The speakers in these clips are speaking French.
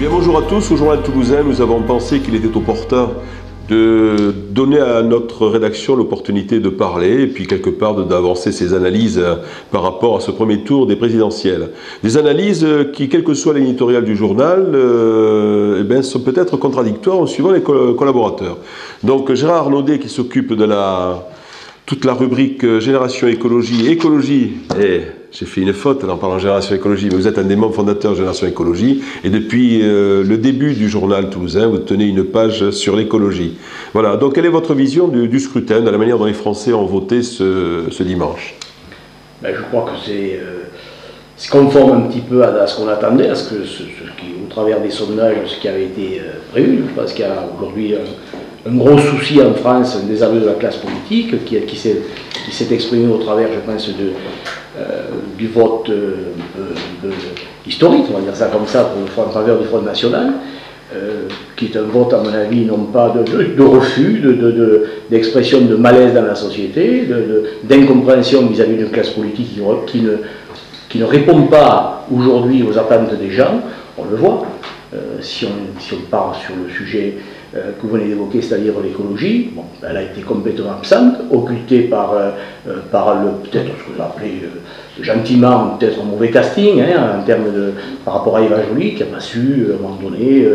Bien, bonjour à tous. Au Journal Toulousain, nous avons pensé qu'il était opportun de donner à notre rédaction l'opportunité de parler et puis quelque part d'avancer ses analyses par rapport à ce premier tour des présidentielles. Des analyses qui, quel que soit l'éditorial du journal, sont peut-être contradictoires en suivant les collaborateurs. Donc Gérard Arnaudet qui s'occupe de toute la rubrique Génération Écologie, et j'ai fait une faute en parlant Génération Écologie, mais vous êtes un des membres fondateurs de Génération Écologie, et depuis le début du journal toulousain, vous tenez une page sur l'écologie. Voilà, donc quelle est votre vision du scrutin, de la manière dont les Français ont voté ce dimanche? Je crois que c'est conforme un petit peu à ce qu'on attendait, à ce qui, au travers des sondages, ce qui avait été prévu. Je pense qu'il y a aujourd'hui un gros souci en France, un désaveu de la classe politique qui s'est exprimé au travers, je pense, du vote historique, on va dire ça comme ça, en travers du Front National, qui est un vote, à mon avis, non pas de refus, d'expression de malaise dans la société, d'incompréhension vis-à-vis d'une classe politique qui ne répond pas aujourd'hui aux attentes des gens. On le voit, si on part sur le sujet que vous venez d'évoquer, c'est-à-dire l'écologie, bon, elle a été complètement absente, occultée par peut-être ce que vous appelez gentiment, peut-être un mauvais casting, en termes par rapport à Eva Joly, qui n'a pas su, à un moment donné,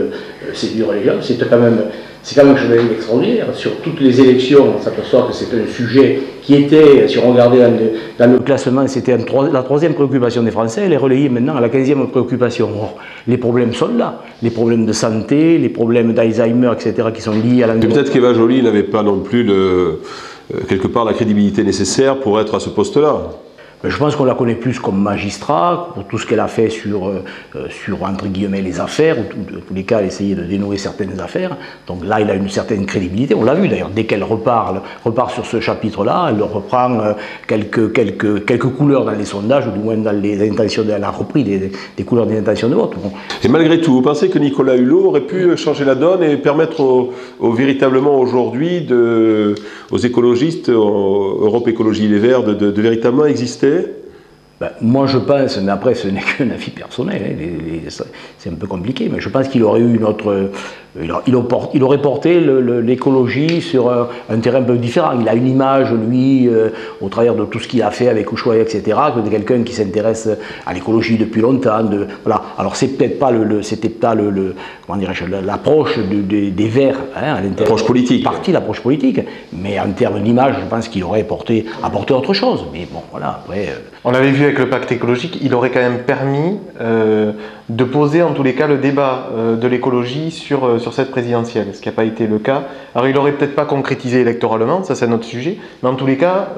séduire les gens. C'est quand même quelque chose d'extraordinaire. Sur toutes les élections, on s'aperçoit que c'est un sujet qui était, si on regardait dans le classement, c'était la troisième préoccupation des Français, elle est relayée maintenant à la 15e préoccupation. Or, les problèmes sont là, les problèmes de santé, les problèmes d'Alzheimer, etc., qui sont liés à l'environnement. Peut-être qu'Eva Joly n'avait pas non plus quelque part la crédibilité nécessaire pour être à ce poste-là. Je pense qu'on la connaît plus comme magistrat, pour tout ce qu'elle a fait sur entre guillemets, les affaires, ou en tous les cas, essayer de dénouer certaines affaires. Donc là, il a une certaine crédibilité. On l'a vu d'ailleurs, dès qu'elle repart sur ce chapitre-là, elle reprend quelques couleurs dans les sondages, ou du moins dans les intentions, elle a repris des couleurs des intentions de vote. Bon. Et malgré tout, vous pensez que Nicolas Hulot aurait pu changer la donne et permettre véritablement aujourd'hui aux écologistes, Europe Écologie Les Verts, de véritablement exister? Moi je pense, mais après ce n'est qu'un avis personnel, c'est un peu compliqué, mais je pense qu'il aurait eu une autre... Il aurait porté l'écologie sur un terrain un peu différent. Il a une image, lui, au travers de tout ce qu'il a fait avec Ushuaïa, etc., de quelqu'un qui s'intéresse à l'écologie depuis longtemps. Voilà. Alors c'est peut-être pas comment dirais-je, l'approche des Verts, à l'intérieur. L'approche politique. L'approche politique. Mais en termes d'image, je pense qu'il aurait apporté autre chose. Mais bon, voilà, après... On l'avait vu avec le pacte écologique, il aurait quand même permis de poser en tous les cas le débat de l'écologie sur cette présidentielle, ce qui n'a pas été le cas. Alors il n'aurait peut-être pas concrétisé électoralement, ça c'est un autre sujet, mais en tous les cas,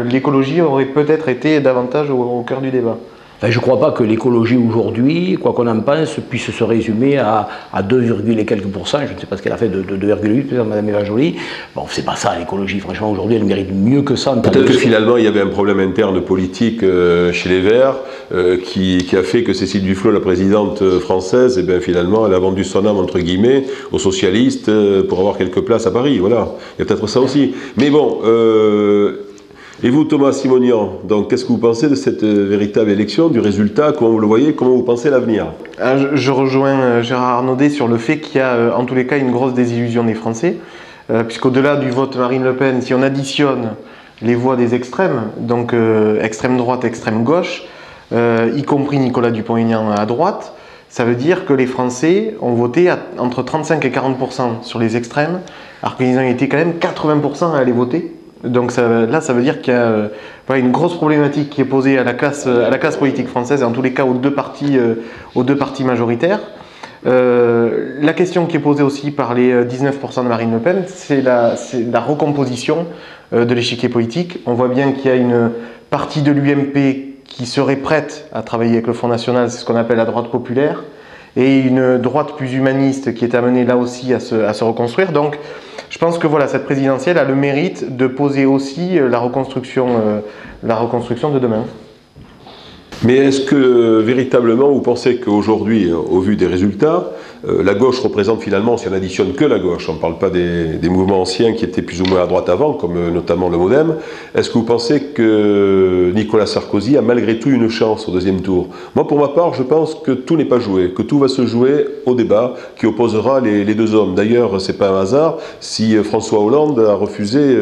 l'écologie aurait peut-être été davantage au cœur du débat. Je ne crois pas que l'écologie aujourd'hui, quoi qu'on en pense, puisse se résumer à 2, et quelques %. Je ne sais pas ce qu'elle a fait de 2,8, peut-être Mme Eva Joly. Bon, c'est pas ça l'écologie, franchement, aujourd'hui elle mérite mieux que ça. Peut-être que finalement il y avait un problème interne politique chez les Verts qui a fait que Cécile Duflot, la présidente française, finalement elle a vendu son âme entre guillemets aux socialistes pour avoir quelques places à Paris. Voilà, il y a peut-être ça aussi. Mais bon. Et vous, Thomas Simonian, donc qu'est-ce que vous pensez de cette véritable élection, du résultat, comment vous le voyez, comment vous pensez l'avenir? Je rejoins Gérard Arnaudet sur le fait qu'il y a en tous les cas une grosse désillusion des Français, puisqu'au-delà du vote Marine Le Pen, si on additionne les voix des extrêmes, donc extrême droite, extrême gauche, y compris Nicolas Dupont-Aignan à droite, ça veut dire que les Français ont voté entre 35 et 40% sur les extrêmes, alors qu'ils ont été quand même 80% à aller voter. Donc là, ça veut dire qu'il y a une grosse problématique qui est posée à la classe politique française, et en tous les cas aux deux partis majoritaires. La question qui est posée aussi par les 19% de Marine Le Pen, c'est la recomposition de l'échiquier politique. On voit bien qu'il y a une partie de l'UMP qui serait prête à travailler avec le Front National, c'est ce qu'on appelle la droite populaire, et une droite plus humaniste qui est amenée là aussi à se reconstruire. Donc, je pense que voilà, cette présidentielle a le mérite de poser aussi la reconstruction de demain. Mais est-ce que véritablement vous pensez qu'aujourd'hui, au vu des résultats, La gauche représente finalement, si on additionne que la gauche, on ne parle pas des mouvements anciens qui étaient plus ou moins à droite avant, comme notamment le MoDem, est-ce que vous pensez que Nicolas Sarkozy a malgré tout une chance au deuxième tour? Moi, pour ma part, je pense que tout n'est pas joué, que tout va se jouer au débat qui opposera les deux hommes. D'ailleurs, ce n'est pas un hasard si François Hollande a refusé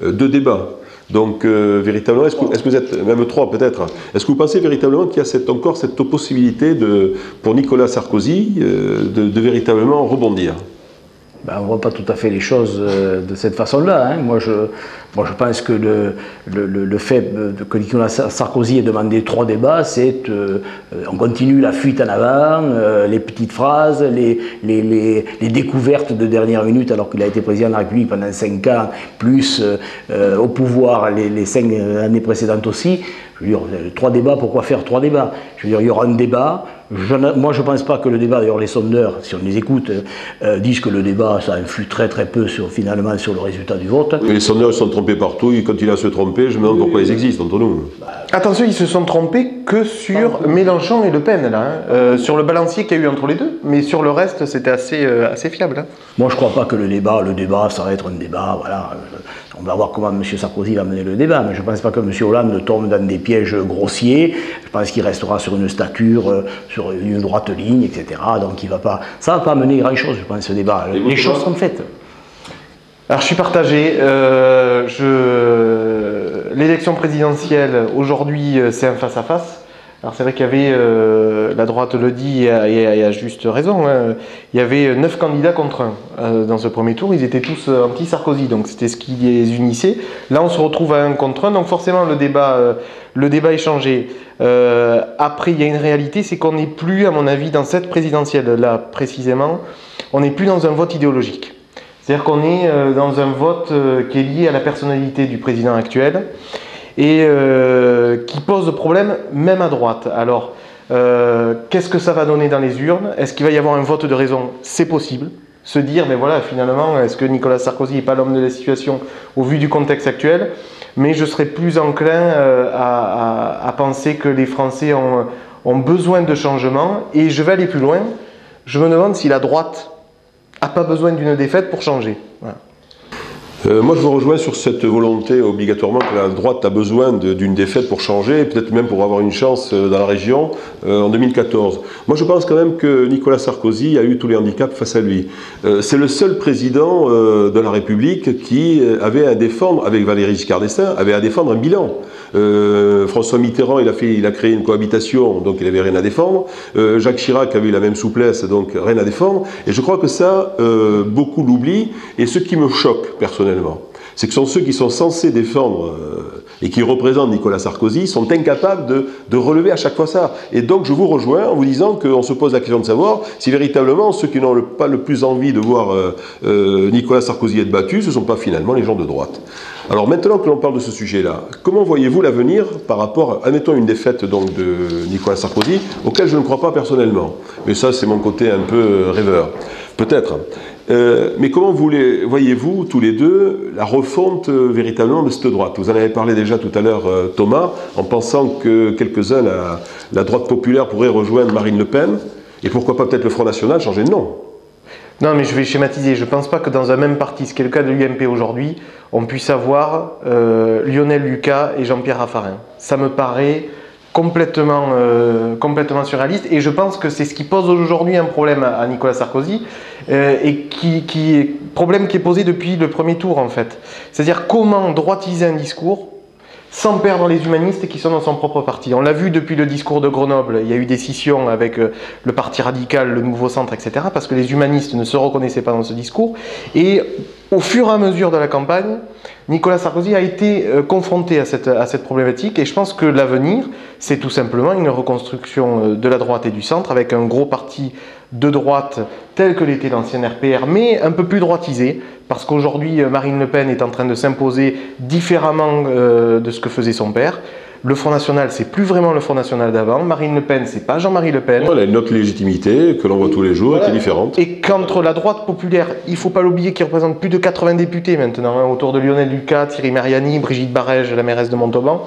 2 débats. Donc, véritablement, est-ce que vous êtes, même 3 peut-être, est-ce que vous pensez véritablement qu'il y a encore cette possibilité pour Nicolas Sarkozy de véritablement rebondir? Ben, on ne voit pas tout à fait les choses de cette façon-là. Hein. Moi, je pense que le fait que Nicolas Sarkozy ait demandé 3 débats, c'est on continue la fuite en avant, les petites phrases, les découvertes de dernière minute, alors qu'il a été président de la République pendant 5 ans, plus au pouvoir les 5 années précédentes aussi. Je veux dire, 3 débats, pourquoi faire 3 débats? Je veux dire, il y aura un débat. Moi, je ne pense pas que le débat, d'ailleurs les sondeurs, si on les écoute, disent que le débat, ça influe très très peu finalement sur le résultat du vote. Mais les sondeurs ils sont trompés partout, et quand il a se tromper, je me demande pourquoi ils existent entre nous. Attention, ils se sont trompés que sur Mélenchon et Le Pen, là, hein. Sur le balancier qu'il y a eu entre les deux, mais sur le reste, c'était assez fiable. Hein. Moi, je ne crois pas que le débat, ça va être un débat, voilà. On va voir comment M. Sarkozy va mener le débat, mais je ne pense pas que M. Hollande tombe dans des pièges grossiers. Je pense qu'il restera sur une stature, sur une droite ligne, etc. Donc ça ne va pas mener grand-chose, je pense, ce débat. Les choses sont faites. Alors, je suis partagé. L'élection présidentielle, aujourd'hui, c'est un face-à-face. Alors c'est vrai qu'il y avait, la droite le dit et a juste raison, hein, il y avait 9 candidats contre 1 dans ce premier tour, ils étaient tous anti-Sarkozy, donc c'était ce qui les unissait. Là on se retrouve à 1 contre 1, donc forcément le débat est changé. Après il y a une réalité, c'est qu'on n'est plus, à mon avis, dans cette présidentielle là précisément, on n'est plus dans un vote idéologique. C'est-à-dire qu'on est dans un vote qui est lié à la personnalité du président actuel, et qui pose problème même à droite. Alors, qu'est-ce que ça va donner dans les urnes? Est-ce qu'il va y avoir un vote de raison? C'est possible. Se dire, mais voilà, finalement, est-ce que Nicolas Sarkozy n'est pas l'homme de la situation au vu du contexte actuel? Mais je serais plus enclin à penser que les Français ont besoin de changement, et je vais aller plus loin. Je me demande si la droite n'a pas besoin d'une défaite pour changer. Voilà. Moi, je vous rejoins sur cette volonté obligatoirement que la droite a besoin d'une défaite pour changer, peut-être même pour avoir une chance dans la région en 2014. Moi, je pense quand même que Nicolas Sarkozy a eu tous les handicaps face à lui. C'est le seul président de la République qui avait à défendre, avec Valéry Giscard d'Estaing, avait à défendre un bilan. François Mitterrand, il a créé une cohabitation, donc il n'avait rien à défendre. Jacques Chirac avait eu la même souplesse, donc rien à défendre. Et je crois que ça, beaucoup l'oublient. Et ce qui me choque personnellement, c'est que ceux qui sont censés défendre et qui représentent Nicolas Sarkozy sont incapables de relever à chaque fois ça. Et donc je vous rejoins en vous disant qu'on se pose la question de savoir si véritablement ceux qui n'ont pas le plus envie de voir Nicolas Sarkozy être battu, ce ne sont pas finalement les gens de droite. Alors maintenant que l'on parle de ce sujet-là, comment voyez-vous l'avenir par rapport, admettons une défaite donc de Nicolas Sarkozy, auquel je ne crois pas personnellement, mais ça c'est mon côté un peu rêveur, peut-être. Mais comment voyez-vous tous les deux la refonte véritablement de cette droite? Vous en avez parlé déjà tout à l'heure, Thomas, en pensant que quelques-uns, la droite populaire pourrait rejoindre Marine Le Pen, et pourquoi pas peut-être le Front National changer de nom? Non, mais je vais schématiser. Je ne pense pas que dans un même parti, ce qui est le cas de l'UMP aujourd'hui, on puisse avoir Lionel Lucas et Jean-Pierre Raffarin. Ça me paraît complètement surréaliste, et je pense que c'est ce qui pose aujourd'hui un problème à Nicolas Sarkozy, et problème qui est posé depuis le premier tour en fait. C'est-à-dire comment droitiser un discours sans perdre les humanistes qui sont dans son propre parti. On l'a vu depuis le discours de Grenoble, il y a eu des scissions avec le Parti radical, le Nouveau Centre, etc., parce que les humanistes ne se reconnaissaient pas dans ce discours. Et au fur et à mesure de la campagne, Nicolas Sarkozy a été confronté à cette problématique, et je pense que l'avenir, c'est tout simplement une reconstruction de la droite et du centre, avec un gros parti de droite tel que l'était l'ancienne RPR, mais un peu plus droitisé, parce qu'aujourd'hui Marine Le Pen est en train de s'imposer différemment de ce que faisait son père. Le Front National, c'est plus vraiment le Front National d'avant. Marine Le Pen, c'est pas Jean-Marie Le Pen. Elle a une autre légitimité que l'on voit tous les jours, voilà, et qui est différente. Et qu'entre la droite populaire, il ne faut pas l'oublier, qui représente plus de 80 députés maintenant, hein, autour de Lionel Lucas, Thierry Mariani, Brigitte Barège, la mairesse de Montauban,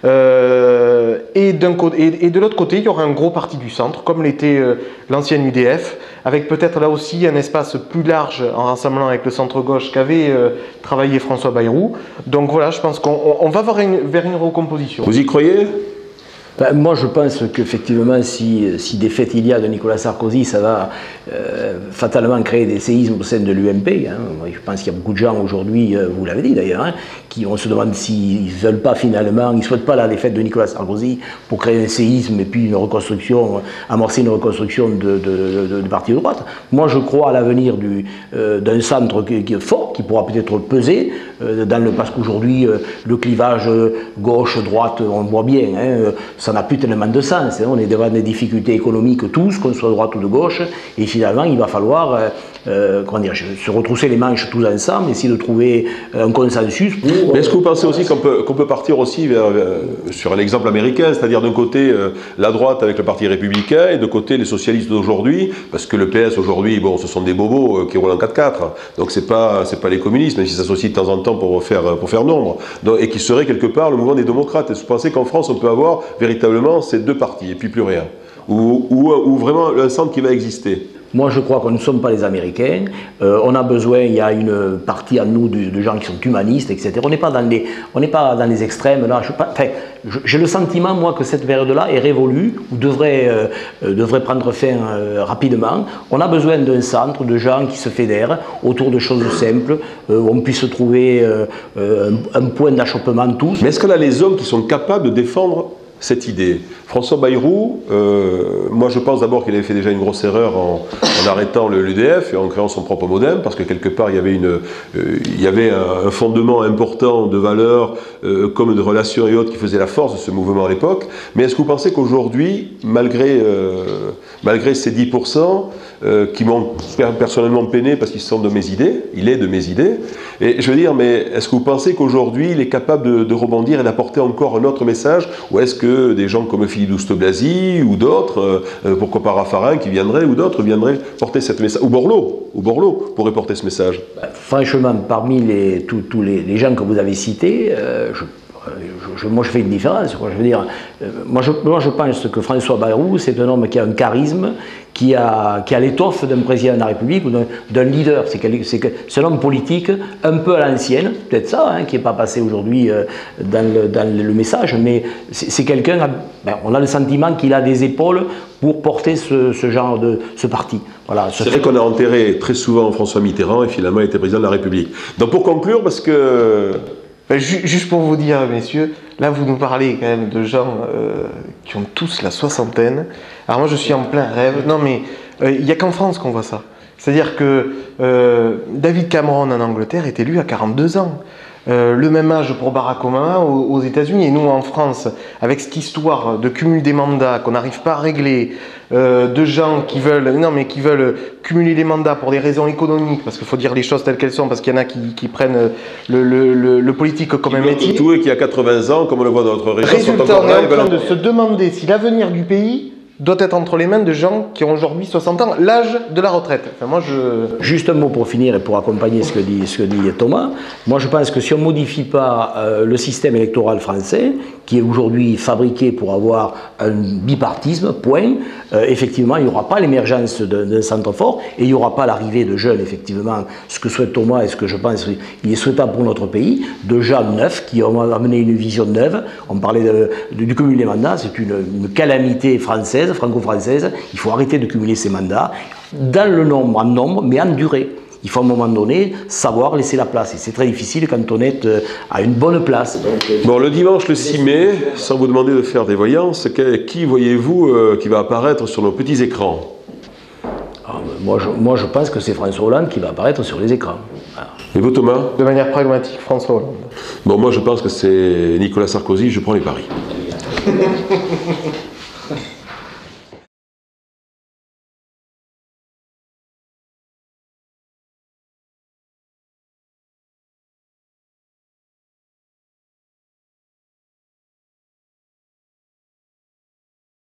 Et de l'autre côté, il y aura un gros parti du centre, comme l'était l'ancienne UDF, avec peut-être là aussi un espace plus large en rassemblant avec le centre-gauche qu'avait travaillé François Bayrou. Donc voilà, je pense qu'on va vers une recomposition. Vous y croyez ? Ben, moi, je pense qu'effectivement, si des faits il y a de Nicolas Sarkozy, ça va fatalement créer des séismes au sein de l'UMP. Hein. Je pense qu'il y a beaucoup de gens aujourd'hui, vous l'avez dit d'ailleurs, hein, qui on se demande s'ils ne veulent pas finalement, ils ne souhaitent pas la défaite de Nicolas Sarkozy pour créer un séisme et puis une reconstruction, amorcer une reconstruction de parti de droite. Moi, je crois à l'avenir d'un centre qui est fort, qui pourra peut-être peser, parce qu'aujourd'hui, le clivage gauche-droite, on le voit bien, hein, ça n'a plus tellement de sens. Hein. On est devant des difficultés économiques tous, qu'on soit de droite ou de gauche, et finalement il va falloir se retrousser les manches tous ensemble, essayer de trouver un consensus pour... Mais est-ce que vous pensez aussi qu'on peut partir aussi sur l'exemple américain, c'est-à-dire d'un côté la droite avec le parti républicain et de côté les socialistes d'aujourd'hui, parce que le PS aujourd'hui, bon, ce sont des bobos qui roulent en 4x4, donc c'est pas les communistes, même s'ils s'associent de temps en temps pour faire nombre, et qui serait quelque part le mouvement des démocrates. Est-ce que vous pensez qu'en France on peut avoir véritablement ces deux partis et puis plus rien, ou vraiment un centre qui va exister? Moi, je crois que nous ne sommes pas les Américains. On a besoin, il y a une partie à nous de gens qui sont humanistes, etc. On n'est pas dans les extrêmes. Là, j'ai le sentiment, moi, que cette période-là est révolue, ou devrait prendre fin rapidement. On a besoin d'un centre, de gens qui se fédèrent autour de choses simples, où on puisse trouver un point d'achoppement tous. Mais est-ce qu'on a les hommes qui sont capables de défendre cette idée? François Bayrou, moi je pense d'abord qu'il avait fait déjà une grosse erreur en arrêtant l'UDF et en créant son propre modem, parce que quelque part il y avait un fondement important de valeurs comme de relations et autres qui faisait la force de ce mouvement à l'époque. Mais est-ce que vous pensez qu'aujourd'hui, malgré ces 10%, qui m'ont personnellement peiné parce qu'ils sont de mes idées, il est de mes idées, et je veux dire, mais est-ce que vous pensez qu'aujourd'hui il est capable de rebondir et d'apporter encore un autre message, ou est-ce que des gens comme Philippe Douste-Blazy ou d'autres, pourquoi pas Raffarin qui viendrait, ou d'autres viendraient porter ce message, ou Borloo pourrait porter ce message? Franchement, parmi tous les gens que vous avez cités, moi je fais une différence. Je veux dire, moi je pense que François Bayrou, c'est un homme qui a un charisme, qui a l'étoffe d'un président de la République ou d'un leader. C'est un homme politique un peu à l'ancienne, peut-être ça, hein, qui n'est pas passé aujourd'hui dans le message, mais c'est quelqu'un, on a le sentiment qu'il a des épaules pour porter ce parti. Voilà, c'est vrai qu'on a enterré très souvent François Mitterrand et finalement il était président de la République. Donc pour conclure, parce que... Juste pour vous dire, messieurs, là vous nous parlez quand même de gens qui ont tous la soixantaine. Alors moi je suis en plein rêve. Non mais il n'y a qu'en France qu'on voit ça. C'est-à-dire que David Cameron en Angleterre est élu à 42 ans. Le même âge pour Barack Obama aux États-Unis, et nous en France, avec cette histoire de cumul des mandats qu'on n'arrive pas à régler, de gens qui veulent cumuler les mandats pour des raisons économiques, parce qu'il faut dire les choses telles qu'elles sont, parce qu'il y en a qui prennent le politique comme un métier. Tout et qui a 80 ans, comme on le voit dans notre région. Résultat, on est en train de se demander si l'avenir du pays doit être entre les mains de gens qui ont aujourd'hui 60 ans, l'âge de la retraite. Enfin, Juste un mot pour finir et pour accompagner ce que dit Thomas. Moi, je pense que si on ne modifie pas le système électoral français, qui est aujourd'hui fabriqué pour avoir un bipartisme, point, effectivement, il n'y aura pas l'émergence d'un centre fort et il n'y aura pas l'arrivée de jeunes, effectivement, ce que souhaite Thomas et ce que je pense il est souhaitable pour notre pays, de gens neufs qui ont amené une vision neuve. On parlait du cumul des mandats, c'est une calamité française, franco-française. Il faut arrêter de cumuler ces mandats dans le nombre, en nombre, mais en durée. Il faut à un moment donné savoir laisser la place. Et c'est très difficile quand on est à une bonne place. Bon, le dimanche, le 6 mai, sans vous demander de faire des voyances, qui voyez-vous qui va apparaître sur nos petits écrans? Moi, je pense que c'est François Hollande qui va apparaître sur les écrans. Voilà. Et vous, Thomas? De manière pragmatique, François Hollande. Bon, moi, je pense que c'est Nicolas Sarkozy. Je prends les paris.